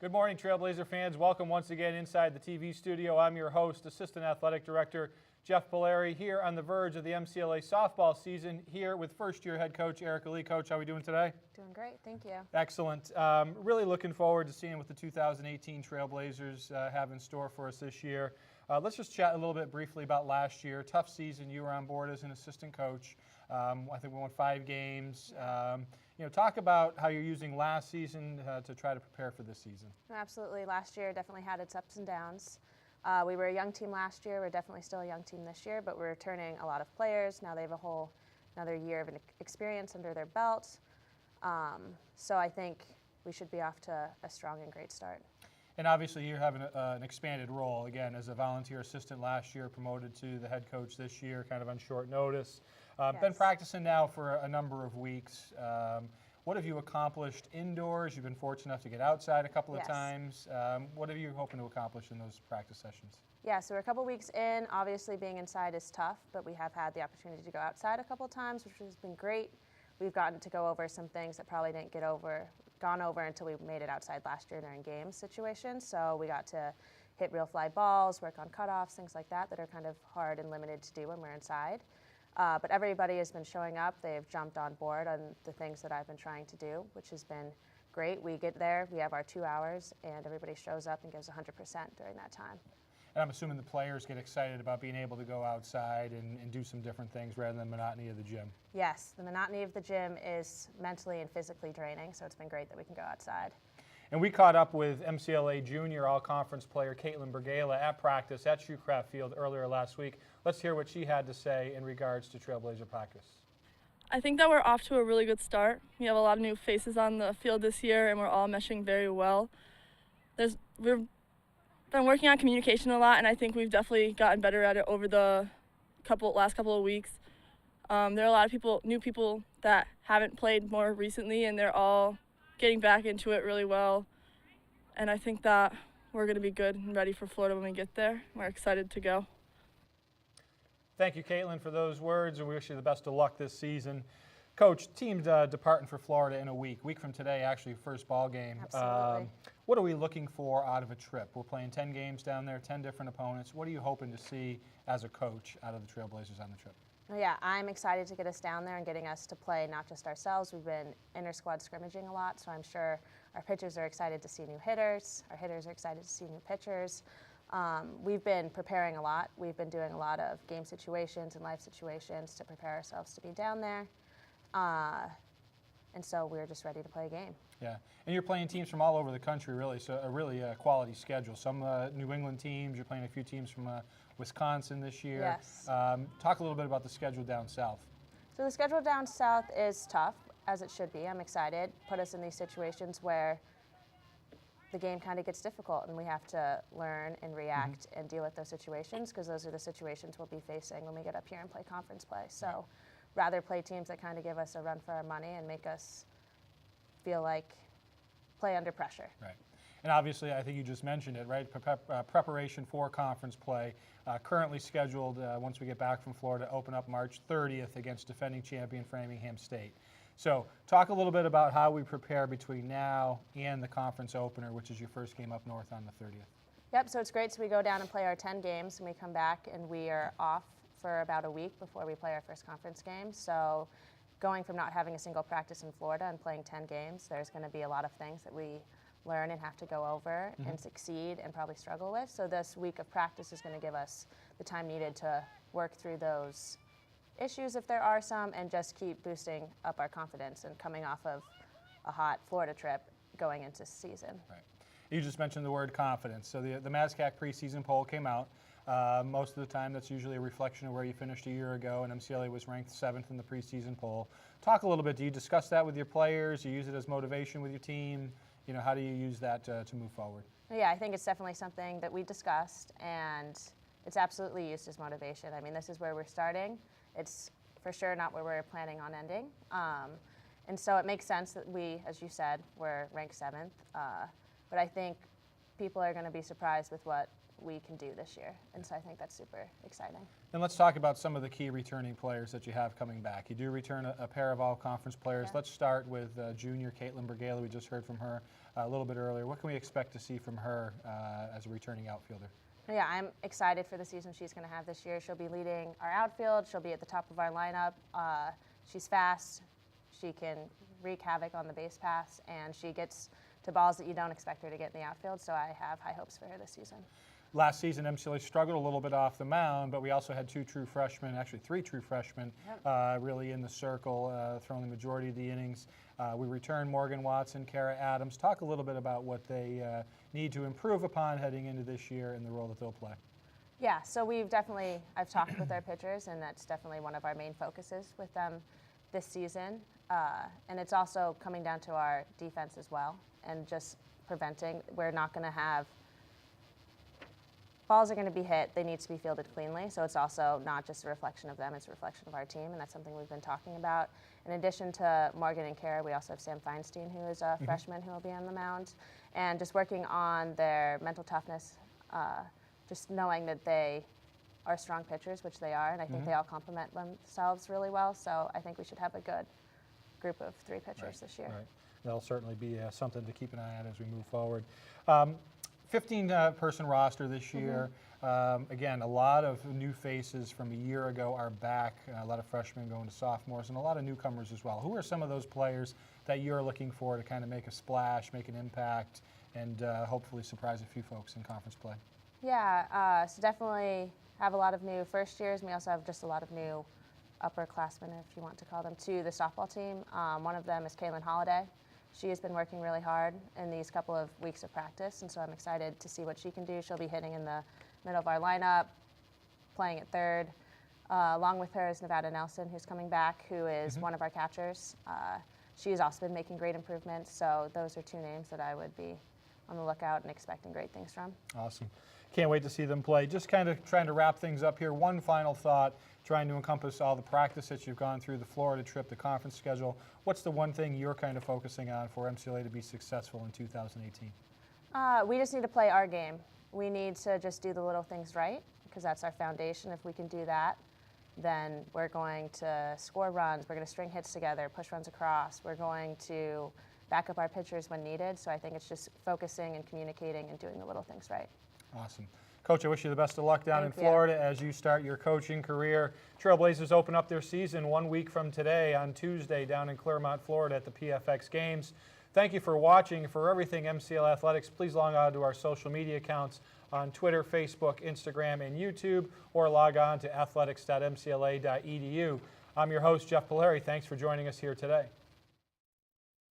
Good morning, Trailblazer fans. Welcome once again inside the TV studio. I'm your host, Assistant Athletic Director Jeff Polari, here on the verge of the MCLA softball season, here with first-year head coach Erica Lee. Coach, how are we doing today? Doing great, thank you. Excellent. Really looking forward to seeing what the 2018 Trailblazers have in store for us this year. Let's just chat a little bit briefly about last year. Tough season. You were on board as an assistant coach. I think we won 5 games. Talk about how you're using last season to try to prepare for this season. Absolutely. Last year definitely had its ups and downs. We were a young team last year. We're definitely still a young team this year, but we're returning a lot of players. Now they have a whole another year of experience under their belt. So I think we should be off to a strong and great start. And obviously you're having an expanded role, again, as a volunteer assistant last year, promoted to the head coach this year, kind of on short notice. Yes. Been practicing now for a number of weeks. What have you accomplished indoors? You've been fortunate enough to get outside a couple of times. What are you hoping to accomplish in those practice sessions? Yeah, so we're a couple weeks in. Obviously being inside is tough, but we have had the opportunity to go outside a couple times, which has been great. We've gotten to go over some things that probably didn't gone over until we made it outside last year during game situations. So we got to hit real fly balls, work on cutoffs, things like that are kind of hard and limited to do when we're inside. But everybody has been showing up. They've jumped on board on the things that I've been trying to do, which has been great. We get there, we have our 2 hours, and everybody shows up and gives 100% during that time. And I'm assuming the players get excited about being able to go outside and do some different things rather than the monotony of the gym. Yes, the monotony of the gym is mentally and physically draining, so it's been great that we can go outside. And we caught up with MCLA junior all-conference player Caitlin Bergala at practice at Shoecraft Field earlier last week. Let's hear what she had to say in regards to Trailblazer practice. I think that we're off to a really good start. We have a lot of new faces on the field this year, and we're all meshing very well. We've been working on communication a lot, and I think we've definitely gotten better at it over the last couple of weeks. There are a lot of new people that haven't played more recently, and they're all getting back into it really well. And I think that we're going to be good and ready for Florida when we get there. We're excited to go. Thank you, Caitlin, for those words, and we wish you the best of luck this season. Coach, team's departing for Florida in a week from today, actually, first ball game. Absolutely. What are we looking for out of a trip? We're playing 10 games down there, 10 different opponents. What are you hoping to see as a coach out of the Trailblazers on the trip? Yeah, I'm excited to get us down there and getting us to play not just ourselves. We've been inter-squad scrimmaging a lot, so I'm sure our pitchers are excited to see new hitters. Our hitters are excited to see new pitchers. We've been preparing a lot. We've been doing a lot of game situations and life situations to prepare ourselves to be down there. And so we're just ready to play a game. Yeah, and you're playing teams from all over the country, really, so a really quality schedule. Some New England teams, you're playing a few teams from Wisconsin this year. Yes. Talk a little bit about the schedule down south. So the schedule down south is tough, as it should be. I'm excited. Put us in these situations where the game kind of gets difficult and we have to learn and react and deal with those situations, because those are the situations we'll be facing when we get up here and play conference play. So rather play teams that kind of give us a run for our money and make us feel like play under pressure. Right. And obviously, I think you just mentioned it, right? Preparation for conference play, currently scheduled once we get back from Florida, open up March 30th against defending champion Framingham State. So talk a little bit about how we prepare between now and the conference opener, which is your first game up north on the 30th. Yep, so it's great. So we go down and play our 10 games, and we come back and we are off for about a week before we play our first conference game. So going from not having a single practice in Florida and playing 10 games, there's going to be a lot of things that we learn and have to go over and succeed and probably struggle with. So this week of practice is going to give us the time needed to work through those issues if there are some, and just keep boosting up our confidence and coming off of a hot Florida trip going into season. Right. You just mentioned the word confidence. So the MASCAC preseason poll came out. Most of the time that's usually a reflection of where you finished a year ago, and MCLA was ranked 7th in the preseason poll. Talk a little bit. Do you discuss that with your players? Do you use it as motivation with your team? How do you use that to move forward? Yeah, I think it's definitely something that we discussed, and it's absolutely used as motivation. I mean, this is where we're starting. It's for sure not where we're planning on ending. And so it makes sense that we, as you said, we're ranked 7th. But I think people are going to be surprised with what we can do this year. And so I think that's super exciting. And let's talk about some of the key returning players that you have coming back. You do return a pair of all-conference players. Yeah. Let's start with junior Caitlin Bergala. We just heard from her a little bit earlier. What can we expect to see from her as a returning outfielder? Yeah, I'm excited for the season she's going to have this year. She'll be leading our outfield. She'll be at the top of our lineup. She's fast. She can wreak havoc on the base paths, and she gets to balls that you don't expect her to get in the outfield. So I have high hopes for her this season. Last season, MCLA struggled a little bit off the mound, but we also had three true freshmen, really in the circle, throwing the majority of the innings. We returned Morgan Watson, Kara Adams. Talk a little bit about what they need to improve upon heading into this year and the role that they'll play. Yeah, so I've talked with our pitchers, and that's definitely one of our main focuses with them this season. And it's also coming down to our defense as well, and just preventing. We're not going to have balls are going to be hit. They need to be fielded cleanly. So it's also not just a reflection of them, it's a reflection of our team, and that's something we've been talking about. In addition to Morgan and Kara, we also have Sam Feinstein, who is a freshman who will be on the mound, and just working on their mental toughness, just knowing that they are strong pitchers, which they are, and I think they all complement themselves really well. So I think we should have a good group of 3 pitchers this year. Right. That'll certainly be something to keep an eye on as we move forward. 15-person roster this year. Again, a lot of new faces from a year ago are back. A lot of freshmen going to sophomores, and a lot of newcomers as well. Who are some of those players that you're looking for to kind of make a splash, make an impact, and hopefully surprise a few folks in conference play? Yeah, so definitely have a lot of new first years, and we also have just a lot of new upperclassmen, if you want to call them, to the softball team. One of them is Kaylin Holiday. She has been working really hard in these couple of weeks of practice, and so I'm excited to see what she can do. She'll be hitting in the middle of our lineup, playing at third. Along with her is Nevada Nelson, who's coming back, who is one of our catchers. She has also been making great improvements, so those are 2 names that I would be on the lookout and expecting great things from. Awesome. Can't wait to see them play. Just kind of trying to wrap things up here. One final thought, trying to encompass all the practice that you've gone through, the Florida trip, the conference schedule. What's the one thing you're kind of focusing on for MCLA to be successful in 2018? We just need to play our game. We need to just do the little things right, because that's our foundation. If we can do that, then we're going to score runs, we're going to string hits together, push runs across, we're going to back up our pitchers when needed. So I think it's just focusing and communicating and doing the little things right. Awesome. Coach, I wish you the best of luck down Thank in you. Florida as you start your coaching career. Trailblazers open up their season 1 week from today on Tuesday down in Clermont, Florida at the PFX Games. Thank you for watching. For everything MCL Athletics, please log on to our social media accounts on Twitter, Facebook, Instagram, and YouTube, or log on to athletics.mcla.edu. I'm your host, Jeff Polari. Thanks for joining us here today.